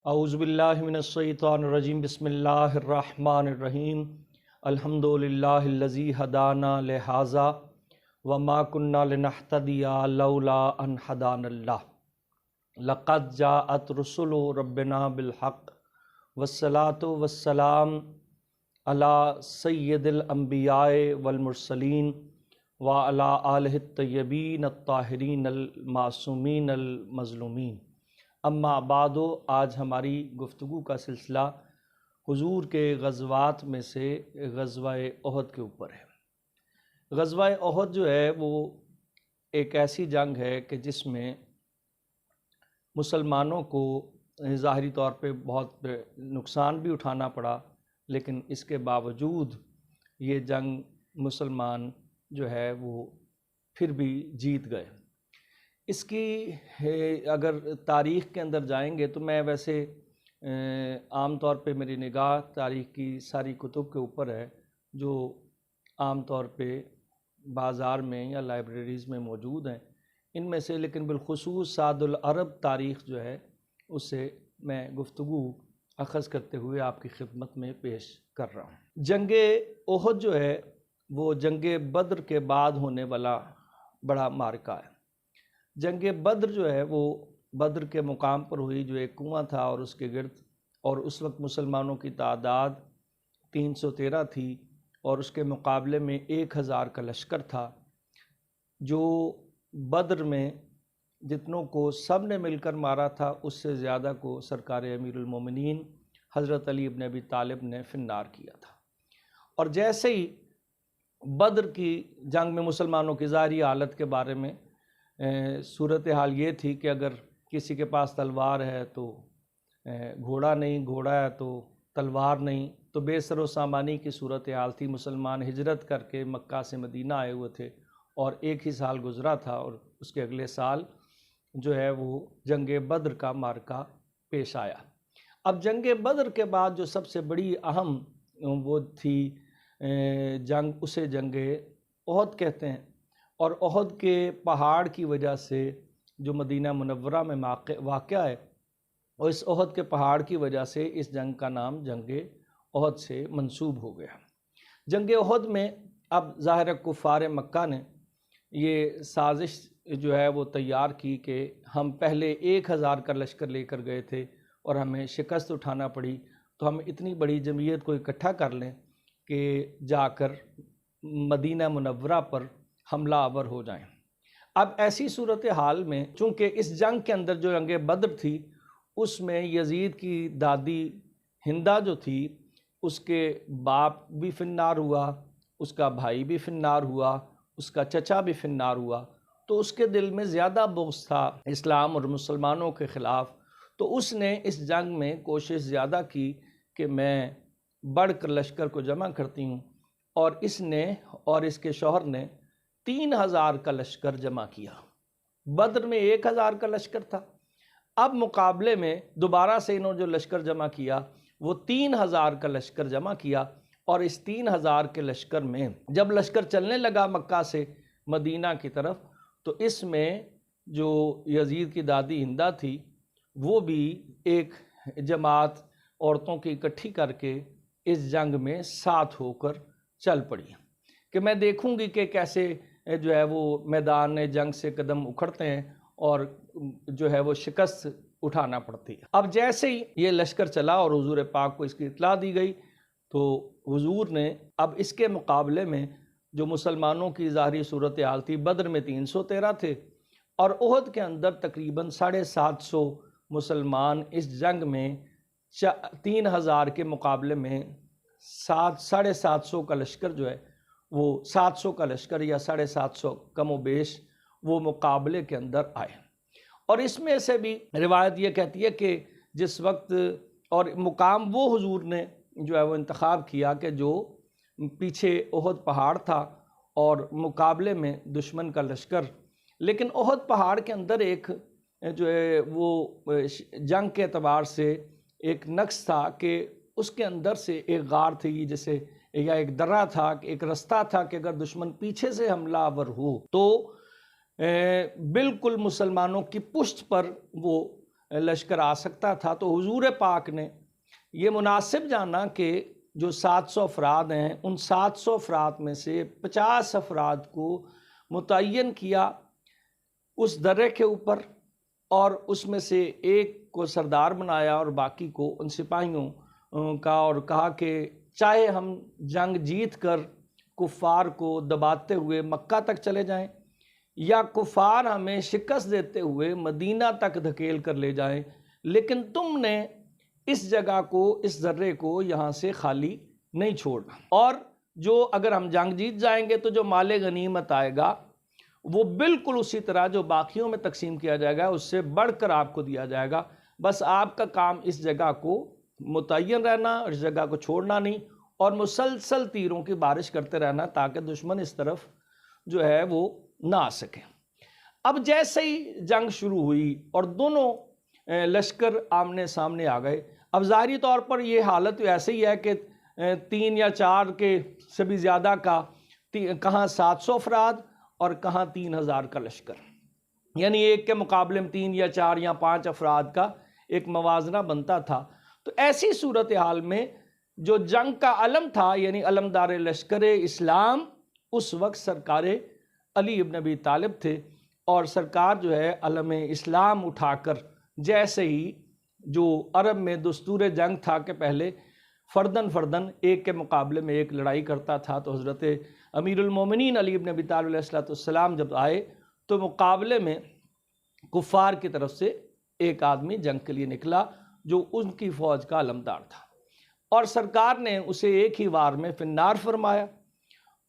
اعوذ باللہ من الشیطان الرجیم بسم اللہ الرحمن الرحیم الحمد للہ الذی ہدانا لہذا وما کنا لنہتدی لولا ان ہدانا اللہ لقد جاءت رسل ربنا بالحق والصلاة والسلام علی سید الانبیاء والمرسلین وعلی آلہ الطیبین الطاہرین المعصومین المظلومین اما بعد آج ہماری گفتگو کا سلسلہ حضور کے غزوات میں سے غزوہ احد کے اوپر ہے۔ غزوہ احد جو ہے وہ ایک ایسی جنگ ہے کہ جس میں مسلمانوں کو ظاہری طور پہ بہت نقصان بھی اٹھانا پڑا، لیکن اس کے باوجود یہ جنگ مسلمان جو ہے وہ پھر بھی جیت گئے۔ اس کی اگر تاریخ کے اندر جائیں گے تو میں ویسے عام طور پہ میری نگاہ تاریخ کی ساری کتب کے اوپر ہے جو عام طور پہ بازار میں یا لائبریریز میں موجود ہیں، ان میں سے لیکن بالخصوص سعد العرب تاریخ جو ہے اس سے میں گفتگو اخذ کرتے ہوئے آپ کی خدمت میں پیش کر رہا ہوں۔ جنگ احد جو ہے وہ جنگ بدر کے بعد ہونے والا بڑا معرکہ ہے۔ جنگ بدر جو ہے وہ بدر کے مقام پر ہوئی، جو ایک کنواں تھا اور اس کے گرد، اور اس وقت مسلمانوں کی تعداد 313 تھی اور اس کے مقابلے میں 1000 کا لشکر تھا، جو بدر میں جتنوں کو سب نے مل کر مارا تھا اس سے زیادہ کو سرکار امیر المومنین حضرت علی ابن ابی طالب نے فنار کیا تھا۔ اور جیسے ہی بدر کی جنگ میں مسلمانوں کی ظاہری حالت کے بارے میں صورتحال یہ تھی کہ اگر کسی کے پاس تلوار ہے تو گھوڑا نہیں، گھوڑا ہے تو تلوار نہیں، تو بے سر و سامانی کی صورتحال تھی۔ مسلمان ہجرت کر کے مکہ سے مدینہ آئے ہوئے تھے اور ایک ہی سال گزرا تھا اور اس کے اگلے سال جو ہے وہ جنگ بدر کا معرکہ پیش آیا۔ اب جنگ بدر کے بعد جو سب سے بڑی اہم وہ تھی جنگ، اسے جنگ احد کہتے ہیں، اور احد کے پہاڑ کی وجہ سے جو مدینہ منورہ میں واقع ہے، اور اس احد کے پہاڑ کی وجہ سے اس جنگ کا نام جنگ احد سے منسوب ہو گیا۔ جنگ احد میں اب ظاہر کفار مکہ نے یہ سازش جو ہے وہ تیار کی کہ ہم پہلے 1000 کا لشکر لے کر گئے تھے اور ہمیں شکست اٹھانا پڑی، تو ہم اتنی بڑی جمعیت کو اکٹھا کر لیں کہ جا کر مدینہ منورہ پر حملہ آور ہو جائیں۔ اب ایسی صورتحال میں چونکہ اس جنگ کے اندر جو جنگ بدر تھی اس میں یزید کی دادی ہندہ جو تھی اس کے باپ بھی فنار ہوا، اس کا بھائی بھی فنار ہوا، اس کا چچا بھی فنار ہوا، تو اس کے دل میں زیادہ بغض تھا اسلام اور مسلمانوں کے خلاف، تو اس نے اس جنگ میں کوشش زیادہ کی کہ میں بڑھ کر لشکر کو جمع کرتی ہوں، اور اس نے اور اس کے شوہر نے 3000 کا لشکر جمع کیا۔ بدر میں 1000 کا لشکر تھا، اب مقابلے میں دوبارہ سے انہوں نے جو لشکر جمع کیا وہ 3000 کا لشکر جمع کیا، اور اس 3000 کے لشکر میں جب لشکر چلنے لگا مکہ سے مدینہ کی طرف، تو اس میں جو یزید کی دادی ہندہ تھی وہ بھی ایک جماعت عورتوں کی اکٹھی کر کے اس جنگ میں ساتھ ہو کر چل پڑی کہ میں دیکھوں گی کہ کیسے جو ہے وہ میدان جنگ سے قدم اکھڑتے ہیں اور جو ہے وہ شکست اٹھانا پڑتی ہے۔ اب جیسے ہی یہ لشکر چلا اور حضور پاک کو اس کی اطلاع دی گئی، تو حضور نے اب اس کے مقابلے میں جو مسلمانوں کی ظاہری صورتحال تھی، بدر میں 313 تھے اور احد کے اندر تقریباً 750 مسلمان اس جنگ میں 3000 کے مقابلے میں 750 کا لشکر جو ہے وہ 700 کا لشکر یا 750 کم و بیش وہ مقابلے کے اندر آئے۔ اور اس میں سے بھی روایت یہ کہتی ہے کہ جس وقت اور مقام وہ حضور نے جو ہے وہ انتخاب کیا کہ جو پیچھے احد پہاڑ تھا اور مقابلے میں دشمن کا لشکر، لیکن احد پہاڑ کے اندر ایک جو ہے وہ جنگ کے اعتبار سے ایک نقص تھا کہ اس کے اندر سے ایک غار تھی، جیسے یا ایک درہ تھا، ایک رستہ تھا کہ اگر دشمن پیچھے سے حملہ آور ہو تو بالکل مسلمانوں کی پشت پر وہ لشکر آ سکتا تھا، تو حضور پاک نے یہ مناسب جانا کہ جو 700 افراد ہیں ان 700 افراد میں سے 50 افراد کو متعین کیا اس درے کے اوپر، اور اس میں سے ایک کو سردار بنایا اور باقی کو ان سپاہیوں کا، اور کہا کہ چاہے ہم جنگ جیت کر کفار کو دباتے ہوئے مکہ تک چلے جائیں یا کفار ہمیں شکست دیتے ہوئے مدینہ تک دھکیل کر لے جائیں، لیکن تم نے اس جگہ کو، اس ذرے کو یہاں سے خالی نہیں چھوڑنا، اور جو اگر ہم جنگ جیت جائیں گے تو جو مال غنیمت آئے گا وہ بالکل اسی طرح جو باقیوں میں تقسیم کیا جائے گا اس سے بڑھ کر آپ کو دیا جائے گا، بس آپ کا کام اس جگہ کو متعین رہنا اور اس جگہ کو چھوڑنا نہیں، اور مسلسل تیروں کی بارش کرتے رہنا تاکہ دشمن اس طرف جو ہے وہ نہ آ سکے۔ اب جیسے ہی جنگ شروع ہوئی اور دونوں لشکر آمنے سامنے آ گئے، اب ظاہری طور پر یہ حالت ایسے ہی ہے کہ 3 یا 4 کے سے بھی زیادہ کا، کہاں 700 افراد اور کہاں 3000 کا لشکر، یعنی ایک کے مقابلے میں 3 یا 4 یا 5 افراد کا ایک موازنہ بنتا تھا۔ تو ایسی صورتحال میں جو جنگ کا علم تھا، یعنی علمدار لشکر اسلام، اس وقت سرکار علی ابن ابی طالب تھے، اور سرکار جو ہے علم اسلام اٹھا کر، جیسے ہی جو عرب میں دستور جنگ تھا کہ پہلے فردن ایک کے مقابلے میں ایک لڑائی کرتا تھا، تو حضرت امیر المومنین علی ابن ابی طالب علیہ السلام جب آئے تو مقابلے میں کفار کی طرف سے ایک آدمی جنگ کے لیے نکلا جو ان کی فوج کا علمدار تھا، اور سرکار نے اسے ایک ہی وار میں فنار فرمایا،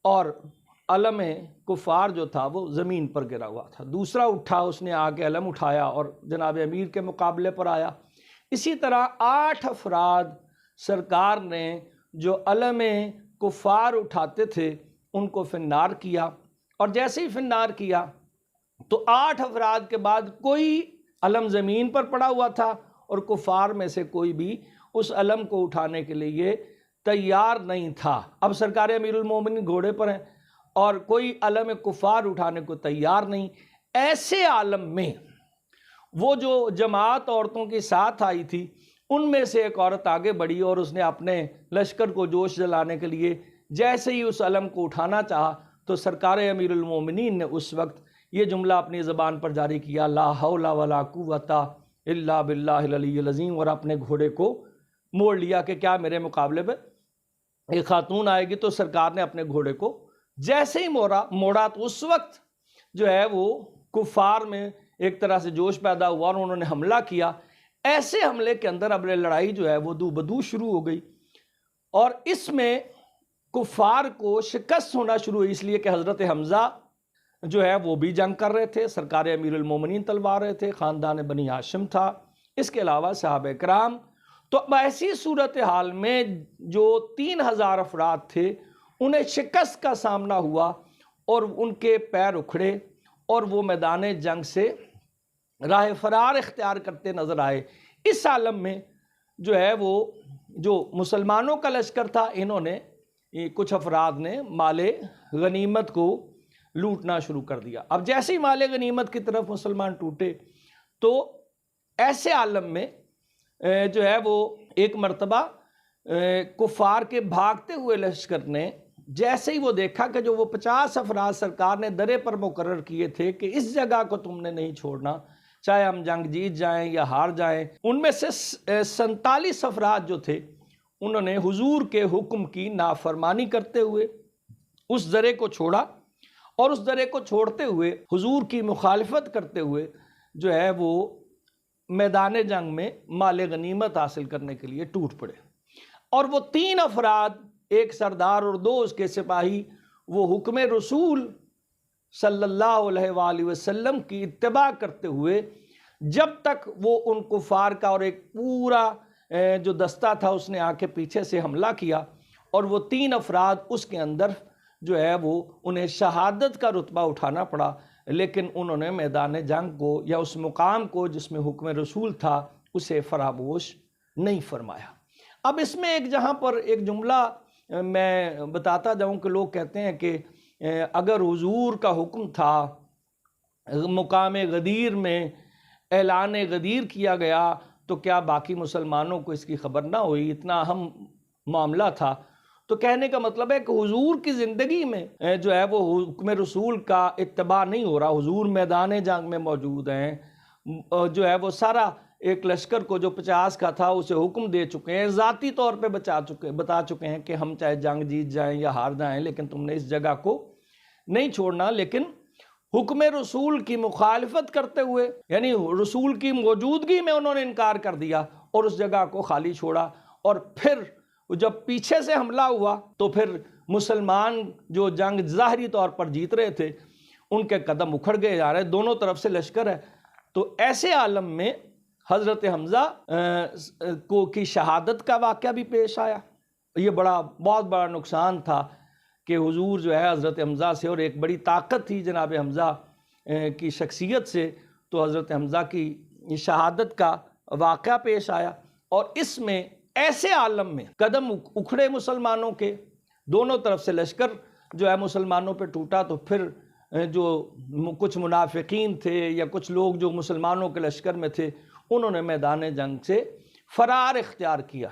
اور علم کفار جو تھا وہ زمین پر گرا ہوا تھا۔ دوسرا اٹھا، اس نے آ کے علم اٹھایا اور جناب امیر کے مقابلے پر آیا۔ اسی طرح 8 افراد سرکار نے جو علم کفار اٹھاتے تھے ان کو فنار کیا، اور جیسے ہی فنار کیا تو 8 افراد کے بعد کوئی علم زمین پر پڑا ہوا تھا، اور کفار میں سے کوئی بھی اس علم کو اٹھانے کے لیے تیار نہیں تھا۔ اب سرکار امیر المومنین گھوڑے پر ہیں اور کوئی علم کفار اٹھانے کو تیار نہیں۔ ایسے عالم میں وہ جو جماعت عورتوں کے ساتھ آئی تھی ان میں سے ایک عورت آگے بڑھی، اور اس نے اپنے لشکر کو جوش دلانے کے لیے جیسے ہی اس علم کو اٹھانا چاہا تو سرکار امیر المومنین نے اس وقت یہ جملہ اپنی زبان پر جاری کیا، لا حول ولا قوت الا باللہ العلی العظیم، اور اپنے گھوڑے کو موڑ لیا کہ کیا میرے مقابلے پہ ایک خاتون آئے گی۔ تو سرکار نے اپنے گھوڑے کو جیسے ہی موڑا تو اس وقت جو ہے وہ کفار میں ایک طرح سے جوش پیدا ہوا اور انہوں نے حملہ کیا۔ ایسے حملے کے اندر اب لڑائی جو ہے وہ دو بدو شروع ہو گئی، اور اس میں کفار کو شکست ہونا شروع ہوئی، اس لیے کہ حضرت حمزہ جو ہے وہ بھی جنگ کر رہے تھے، سرکار امیر المومنین تلوا رہے تھے، خاندان بنی ہاشم تھا، اس کے علاوہ صحابہ کرام۔ تو اب ایسی صورتحال میں جو 3000 افراد تھے انہیں شکست کا سامنا ہوا اور ان کے پیر اکھڑے اور وہ میدان جنگ سے راہ فرار اختیار کرتے نظر آئے۔ اس عالم میں جو ہے وہ جو مسلمانوں کا لشکر تھا، انہوں نے کچھ افراد نے مال غنیمت کو لوٹنا شروع کر دیا۔ اب جیسے ہی مال غنیمت کی طرف مسلمان ٹوٹے تو ایسے عالم میں جو ہے وہ ایک مرتبہ کفار کے بھاگتے ہوئے لشکر نے جیسے ہی وہ دیکھا کہ جو وہ 50 افراد سرکار نے درے پر مقرر کیے تھے کہ اس جگہ کو تم نے نہیں چھوڑنا، چاہے ہم جنگ جیت جائیں یا ہار جائیں، ان میں سے 47 افراد جو تھے انہوں نے حضور کے حکم کی نافرمانی کرتے ہوئے اس درے کو چھوڑا، اور اس درے کو چھوڑتے ہوئے حضور کی مخالفت کرتے ہوئے جو ہے وہ میدان جنگ میں مال غنیمت حاصل کرنے کے لیے ٹوٹ پڑے۔ اور وہ 3 افراد، ایک سردار اور 2 اس کے سپاہی، وہ حکم رسول صلی اللہ علیہ وآلہ وسلم کی اتباع کرتے ہوئے جب تک وہ ان کفار کا، اور ایک پورا جو دستہ تھا اس نے آ کے پیچھے سے حملہ کیا، اور وہ 3 افراد اس کے اندر جو ہے وہ انہیں شہادت کا رتبہ اٹھانا پڑا، لیکن انہوں نے میدان جنگ کو یا اس مقام کو جس میں حکم رسول تھا اسے فراموش نہیں فرمایا۔ اب اس میں ایک جہاں پر ایک جملہ میں بتاتا جاؤں کہ لوگ کہتے ہیں کہ اگر حضور کا حکم تھا مقام غدیر میں اعلان غدیر کیا گیا تو کیا باقی مسلمانوں کو اس کی خبر نہ ہوئی؟ اتنا اہم معاملہ تھا۔ تو کہنے کا مطلب ہے کہ حضور کی زندگی میں جو ہے وہ حکم رسول کا اتباع نہیں ہو رہا۔ حضور میدان جنگ میں موجود ہیں، جو ہے وہ سارا ایک لشکر کو جو 50 کا تھا اسے حکم دے چکے ہیں، ذاتی طور پہ بتا چکے ہیں کہ ہم چاہے جنگ جیت جائیں یا ہار جائیں لیکن تم نے اس جگہ کو نہیں چھوڑنا۔ لیکن حکم رسول کی مخالفت کرتے ہوئے، یعنی رسول کی موجودگی میں انہوں نے انکار کر دیا اور اس جگہ کو خالی چھوڑا، اور پھر جب پیچھے سے حملہ ہوا تو پھر مسلمان جو جنگ ظاہری طور پر جیت رہے تھے ان کے قدم اکھڑ گئے جا رہے، دونوں طرف سے لشکر ہے۔ تو ایسے عالم میں حضرت حمزہ کی شہادت کا واقعہ بھی پیش آیا۔ یہ بہت بڑا نقصان تھا کہ حضور جو ہے حضرت حمزہ سے، اور ایک بڑی طاقت تھی جناب حمزہ کی شخصیت سے، تو حضرت حمزہ کی شہادت کا واقعہ پیش آیا، اور اس میں ایسے عالم میں قدم اکھڑے مسلمانوں کے، دونوں طرف سے لشکر جو ہے مسلمانوں پہ ٹوٹا، تو پھر جو کچھ منافقین تھے یا کچھ لوگ جو مسلمانوں کے لشکر میں تھے انہوں نے میدان جنگ سے فرار اختیار کیا،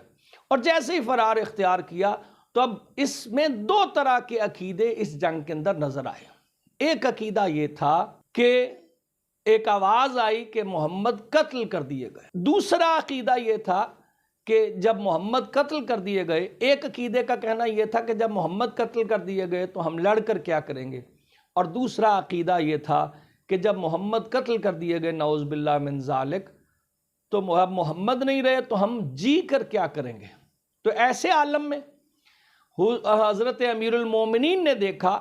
اور جیسے ہی فرار اختیار کیا تو اب اس میں 2 طرح کے عقیدے اس جنگ کے اندر نظر آئے۔ ایک عقیدہ یہ تھا کہ ایک آواز آئی کہ محمد قتل کر دیے گئے۔ دوسرا عقیدہ یہ تھا کہ جب محمد قتل کر دیے گئے، ایک عقیدے کا کہنا یہ تھا کہ جب محمد قتل کر دیے گئے تو ہم لڑ کر کیا کریں گے، اور دوسرا عقیدہ یہ تھا کہ جب محمد قتل کر دیے گئے نعوذ باللہ من ذالک تو محمد نہیں رہے تو ہم جی کر کیا کریں گے۔ تو ایسے عالم میں حضرت امیر المومنین نے دیکھا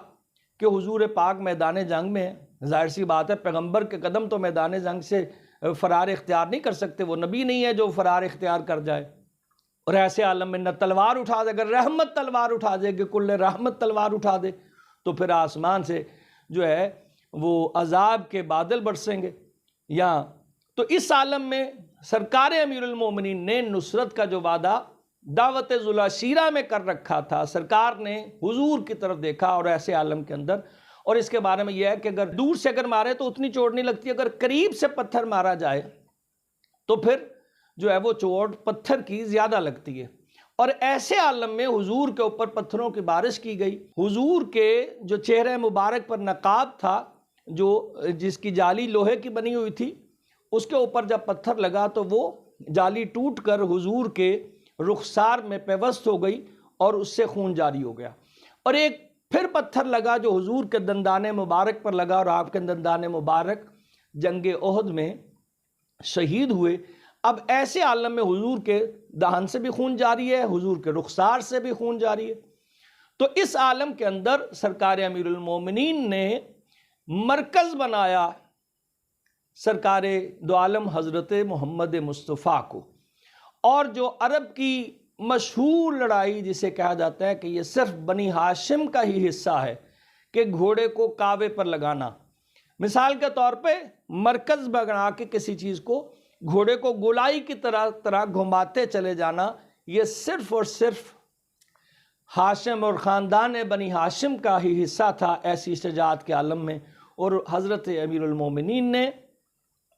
کہ حضور پاک میدان جنگ میں ہے، ظاہر سی بات ہے پیغمبر کے قدم تو میدان جنگ سے فرار اختیار نہیں کر سکتے، وہ نبی نہیں ہے جو فرار اختیار کر جائے، اور ایسے عالم میں نہ تلوار اٹھا دے، اگر رحمت تلوار اٹھا دے کہ کل رحمت تلوار اٹھا دے تو پھر آسمان سے جو ہے وہ عذاب کے بادل برسیں گے۔ تو اس عالم میں سرکار امیر المومنین نے نصرت کا جو وعدہ دعوت ذوالعشیرہ میں کر رکھا تھا، سرکار نے حضور کی طرف دیکھا، اور ایسے عالم کے اندر، اور اس کے بارے میں یہ ہے کہ اگر دور سے اگر مارے تو اتنی چوٹ نہیں لگتی، اگر قریب سے پتھر مارا جائے تو پھر جو ہے وہ چوٹ پتھر کی زیادہ لگتی ہے۔ اور ایسے عالم میں حضور کے اوپر پتھروں کی بارش کی گئی۔ حضور کے جو چہرے مبارک پر نقاب تھا، جس کی جالی لوہے کی بنی ہوئی تھی، اس کے اوپر جب پتھر لگا تو وہ جالی ٹوٹ کر حضور کے رخسار میں پیوست ہو گئی اور اس سے خون جاری ہو گیا، اور ایک پھر پتھر لگا جو حضور کے دندان مبارک پر لگا، اور آپ کے دندان مبارک جنگ احد میں شہید ہوئے۔ اب ایسے عالم میں حضور کے دہن سے بھی خون جاری ہے، حضور کے رخسار سے بھی خون جاری ہے۔ تو اس عالم کے اندر سرکار امیر المومنین نے مرکز بنایا سرکار دو عالم حضرت محمد مصطفیٰ کو، اور جو عرب کی مشہور لڑائی جسے کہا جاتا ہے کہ یہ صرف بنی ہاشم کا ہی حصہ ہے کہ گھوڑے کو کعبے پر لگانا، مثال کے طور پہ مرکز بنا کے کسی چیز کو گھوڑے کو گولائی کی طرح گھماتے چلے جانا، یہ صرف اور صرف ہاشم اور خاندان بنی ہاشم کا ہی حصہ تھا ایسی شجاعت کے عالم میں۔ اور حضرت امیر المومنین نے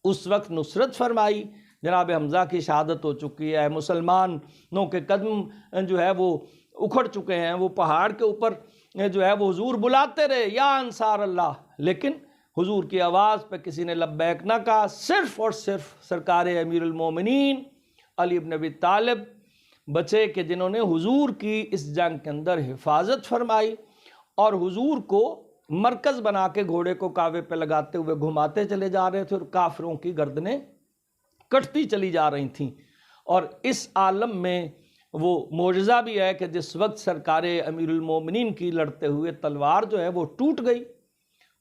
اس وقت نصرت فرمائی، جناب حمزہ کی شہادت ہو چکی ہے، مسلمانوں کے قدم جو ہے وہ اکھڑ چکے ہیں، وہ پہاڑ کے اوپر جو ہے وہ حضور بلاتے رہے یا انصار اللہ، لیکن حضور کی آواز پہ کسی نے لبیک نہ کہا۔ صرف اور صرف سرکار امیر المومنین علی بن ابی طالب بچے کہ جنہوں نے حضور کی اس جنگ کے اندر حفاظت فرمائی اور حضور کو مرکز بنا کے گھوڑے کو کعبے پہ لگاتے ہوئے گھماتے چلے جا رہے تھے، اور کافروں کی گردنیں کٹتی چلی جا رہی تھیں۔ اور اس عالم میں وہ معجزہ بھی ہے کہ جس وقت سرکار امیر المومنین کی لڑتے ہوئے تلوار جو ہے وہ ٹوٹ گئی،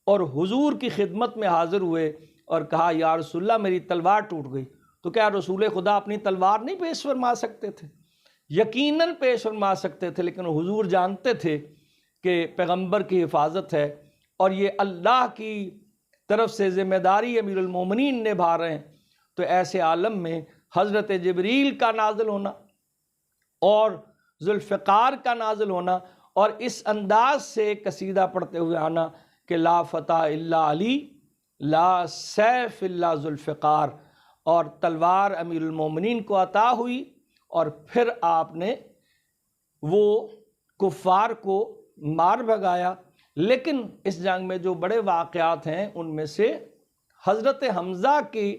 اور حضور کی خدمت میں حاضر ہوئے اور کہا یا رسول اللہ میری تلوار ٹوٹ گئی، تو کیا رسول خدا اپنی تلوار نہیں پیش فرما سکتے تھے؟ یقیناً پیش فرما سکتے تھے، لیکن حضور جانتے تھے کہ پیغمبر کی حفاظت ہے اور یہ اللہ کی طرف سے ذمہ داری امیر المومنین نبھا رہے ہیں۔ تو ایسے عالم میں حضرت جبریل کا نازل ہونا اور ذوالفقار کا نازل ہونا، اور اس انداز سے قصیدہ پڑھتے ہوئے آنا کہ لا فتح الا علی لا سیف الا ذوالفقار، اور تلوار امیر المومنین کو عطا ہوئی، اور پھر آپ نے وہ کفار کو مار بھگایا۔ لیکن اس جنگ میں جو بڑے واقعات ہیں ان میں سے حضرت حمزہ کی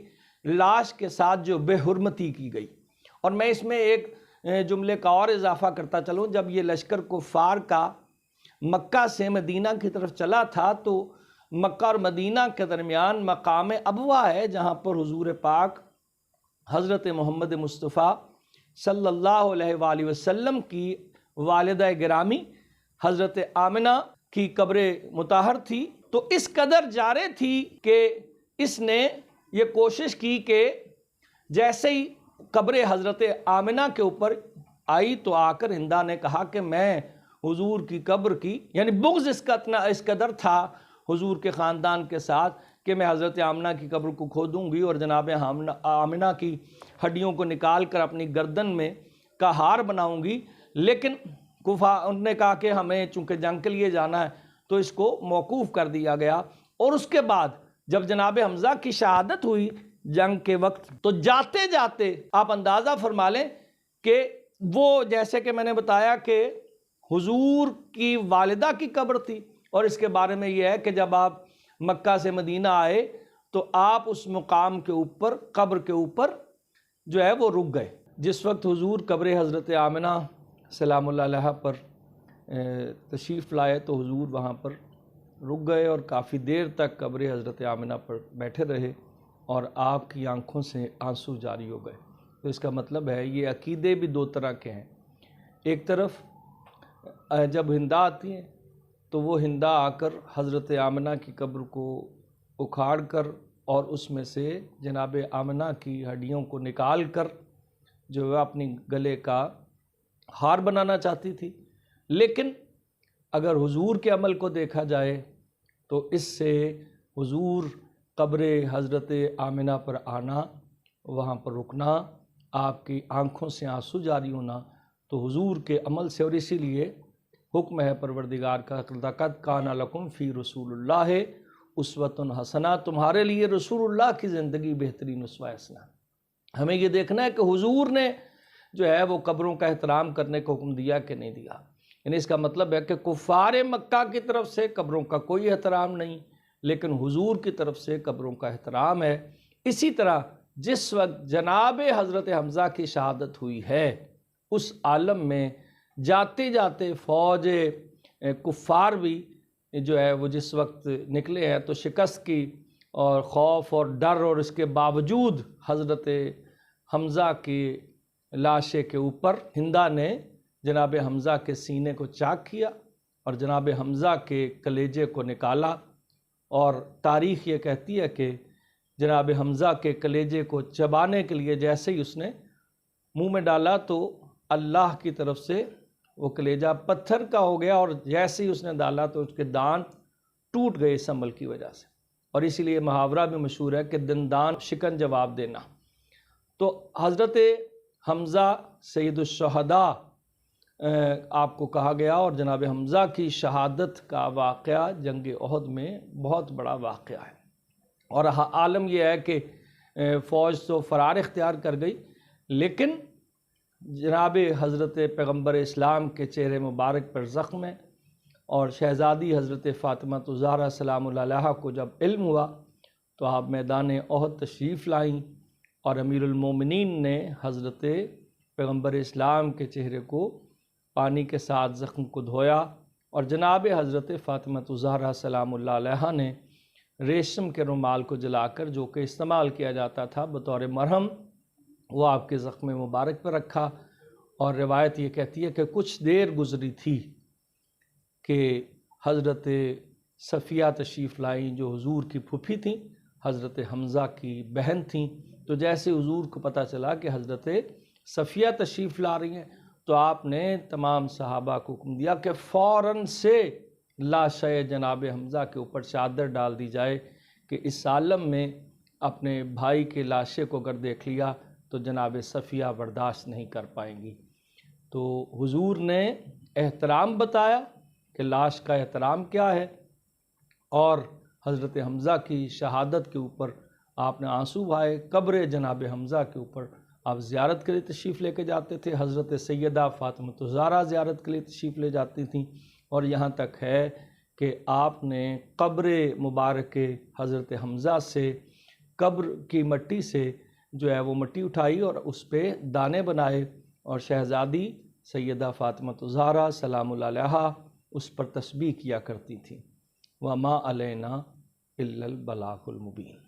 لاش کے ساتھ جو بے حرمتی کی گئی، اور میں اس میں ایک جملے کا اور اضافہ کرتا چلوں، جب یہ لشکر کفار کا مکہ سے مدینہ کی طرف چلا تھا تو مکہ اور مدینہ کے درمیان مقام ابوا ہے، جہاں پر حضور پاک حضرت محمد مصطفیٰ صلی اللہ علیہ وآلہ وسلم کی والدہ گرامی حضرت آمنہ کی قبر مطہر تھی۔ تو اس قدر جارے تھی کہ اس نے یہ کوشش کی کہ جیسے ہی قبر حضرت آمنہ کے اوپر آئی تو آ کر ہندا نے کہا کہ میں حضور کی قبر کی، یعنی بغض اس قدر تھا حضور کے خاندان کے ساتھ کہ میں حضرت آمنہ کی قبر کو کھودوں گی اور جناب آمنہ کی ہڈیوں کو نکال کر اپنی گردن میں کا ہار بناؤں گی۔ لیکن انہوں نے کہا کہ ہمیں چونکہ جنگ کے لیے جانا ہے تو اس کو موقوف کر دیا گیا۔ اور اس کے بعد جب جناب حمزہ کی شہادت ہوئی جنگ کے وقت، تو جاتے جاتے آپ اندازہ فرما لیں کہ وہ، جیسے کہ میں نے بتایا کہ حضور کی والدہ کی قبر تھی، اور اس کے بارے میں یہ ہے کہ جب آپ مکہ سے مدینہ آئے تو آپ اس مقام کے اوپر، قبر کے اوپر جو ہے وہ رک گئے۔ جس وقت حضور قبر حضرت آمنہ سلام اللہ علیہ پر تشریف لائے تو حضور وہاں پر رک گئے اور کافی دیر تک قبر حضرت آمنہ پر بیٹھے رہے، اور آپ کی آنکھوں سے آنسو جاری ہو گئے۔ تو اس کا مطلب ہے یہ عقیدے بھی دو طرح کے ہیں۔ ایک طرف جب ہندا آتی ہیں تو وہ ہندا آ کر حضرت آمنہ کی قبر کو اکھاڑ کر اور اس میں سے جناب آمنہ کی ہڈیوں کو نکال کر جو ہے اپنی گلے کا ہار بنانا چاہتی تھی۔ لیکن اگر حضور کے عمل کو دیکھا جائے تو اس سے حضور قبر حضرت آمنہ پر آنا، وہاں پر رکنا، آپ کی آنکھوں سے آنسو جاری ہونا تو حضور کے عمل سے، اور اسی لیے حکم ہے پروردگار کا لقد کان لکم فی رسول اللہ اسوۃ حسنہ، تمہارے لیے رسول اللہ کی زندگی بہترین اسوہ حسنہ۔ ہمیں یہ دیکھنا ہے کہ حضور نے جو ہے وہ قبروں کا احترام کرنے کو حکم دیا کہ نہیں دیا۔ یعنی اس کا مطلب ہے کہ کفار مکہ کی طرف سے قبروں کا کوئی احترام نہیں، لیکن حضور کی طرف سے قبروں کا احترام ہے۔ اسی طرح جس وقت جناب حضرت حمزہ کی شہادت ہوئی ہے، اس عالم میں جاتے جاتے فوج کفار بھی جو ہے وہ جس وقت نکلے ہیں تو شکست کی اور خوف اور ڈر، اور اس کے باوجود حضرت حمزہ کی لاشے کے اوپر ہندا نے جناب حمزہ کے سینے کو چاک کیا اور جناب حمزہ کے کلیجے کو نکالا، اور تاریخ یہ کہتی ہے کہ جناب حمزہ کے کلیجے کو چبانے کے لیے جیسے ہی اس نے منہ میں ڈالا تو اللہ کی طرف سے وہ کلیجہ پتھر کا ہو گیا، اور جیسے ہی اس نے ڈالا تو اس کے دانت ٹوٹ گئے اس عمل کی وجہ سے۔ اور اسی لیے محاورہ بھی مشہور ہے کہ دندان شکن جواب دینا۔ تو حضرت حمزہ سید الشہداء آپ کو کہا گیا، اور جناب حمزہ کی شہادت کا واقعہ جنگ احد میں بہت بڑا واقعہ ہے۔ اور عالم یہ ہے کہ فوج تو فرار اختیار کر گئی، لیکن جناب حضرت پیغمبر اسلام کے چہرے مبارک پر زخم ہے، اور شہزادی حضرت فاطمہ الزہرا سلام اللہ علیہا کو جب علم ہوا تو آپ میدان احد تشریف لائیں، اور امیر المومنین نے حضرت پیغمبر اسلام کے چہرے کو پانی کے ساتھ زخم کو دھویا، اور جناب حضرت فاطمہ الزہرا سلام اللہ علیہا نے ریشم کے رومال کو جلا کر، جو کہ استعمال کیا جاتا تھا بطور مرہم، وہ آپ کے زخم مبارک پر رکھا۔ اور روایت یہ کہتی ہے کہ کچھ دیر گزری تھی کہ حضرت صفیہ تشریف لائیں، جو حضور کی پھوپھی تھیں، حضرت حمزہ کی بہن تھیں۔ تو جیسے حضور کو پتہ چلا کہ حضرت صفیہ تشریف لا رہی ہیں تو آپ نے تمام صحابہ کو حکم دیا کہ فوراً سے لاشِ جناب حمزہ کے اوپر چادر ڈال دی جائے کہ اس عالم میں اپنے بھائی کے لاشے کو اگر دیکھ لیا تو جناب صفیہ برداشت نہیں کر پائیں گی۔ تو حضور نے احترام بتایا کہ لاش کا احترام کیا ہے، اور حضرت حمزہ کی شہادت کے اوپر آپ نے آنسو بہائے، قبر جناب حمزہ کے اوپر آپ زیارت کے لیے تشریف لے کے جاتے تھے، حضرت سیدہ فاطمہ الزہرا زیارت کے لیے تشریف لے جاتی تھیں، اور یہاں تک ہے کہ آپ نے قبر مبارک حضرت حمزہ سے، قبر کی مٹی سے جو ہے وہ مٹی اٹھائی اور اس پہ دانے بنائے، اور شہزادی سیدہ فاطمہ الزہرا سلام اللہ علیہا اس پر تسبیح کیا کرتی تھیں۔ وَمَا عَلَيْنَا إِلَّا الْبَلَاغُ الْمُبِينُ۔